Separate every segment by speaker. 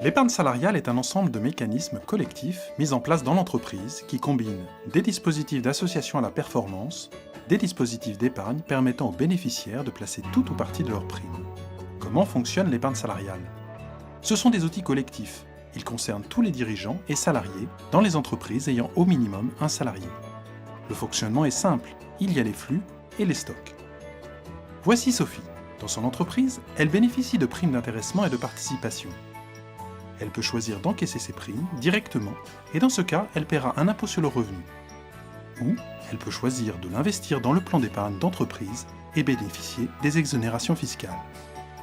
Speaker 1: L'épargne salariale est un ensemble de mécanismes collectifs mis en place dans l'entreprise qui combinent des dispositifs d'association à la performance, des dispositifs d'épargne permettant aux bénéficiaires de placer tout ou partie de leur prime. Comment fonctionne l'épargne salariale? Ce sont des outils collectifs. Ils concernent tous les dirigeants et salariés dans les entreprises ayant au minimum un salarié. Le fonctionnement est simple, il y a les flux et les stocks. Voici Sophie. Dans son entreprise, elle bénéficie de primes d'intéressement et de participation. Elle peut choisir d'encaisser ses primes directement et dans ce cas, elle paiera un impôt sur le revenu. Ou elle peut choisir de l'investir dans le plan d'épargne d'entreprise et bénéficier des exonérations fiscales.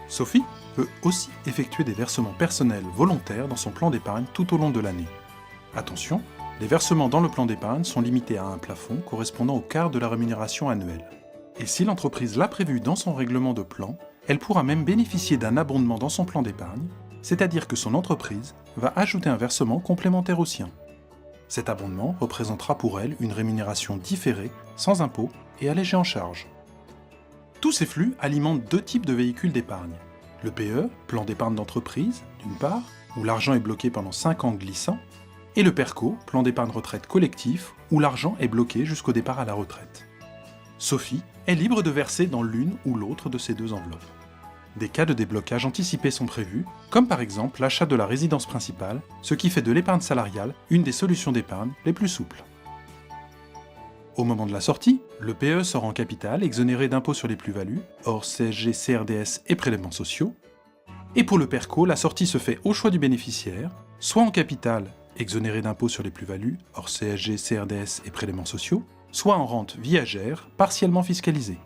Speaker 1: Sophie peut aussi effectuer des versements personnels volontaires dans son plan d'épargne tout au long de l'année. Attention, les versements dans le plan d'épargne sont limités à un plafond correspondant au quart de la rémunération annuelle. Et si l'entreprise l'a prévu dans son règlement de plan, elle pourra même bénéficier d'un abondement dans son plan d'épargne, c'est-à-dire que son entreprise va ajouter un versement complémentaire au sien. Cet abondement représentera pour elle une rémunération différée, sans impôt et allégée en charge. Tous ces flux alimentent deux types de véhicules d'épargne. Le PE, plan d'épargne d'entreprise, d'une part, où l'argent est bloqué pendant 5 ans glissants, et le PERCO, plan d'épargne retraite collectif, où l'argent est bloqué jusqu'au départ à la retraite. Sophie est libre de verser dans l'une ou l'autre de ces deux enveloppes. Des cas de déblocage anticipé sont prévus, comme par exemple l'achat de la résidence principale, ce qui fait de l'épargne salariale une des solutions d'épargne les plus souples. Au moment de la sortie, le PE sort en capital exonéré d'impôt sur les plus-values, hors CSG, CRDS et prélèvements sociaux. Et pour le PERCO, la sortie se fait au choix du bénéficiaire, soit en capital exonéré d'impôt sur les plus-values, hors CSG, CRDS et prélèvements sociaux, soit en rente viagère, partiellement fiscalisée.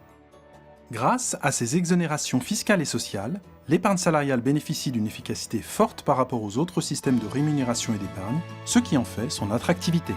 Speaker 1: Grâce à ces exonérations fiscales et sociales, l'épargne salariale bénéficie d'une efficacité forte par rapport aux autres systèmes de rémunération et d'épargne, ce qui en fait son attractivité.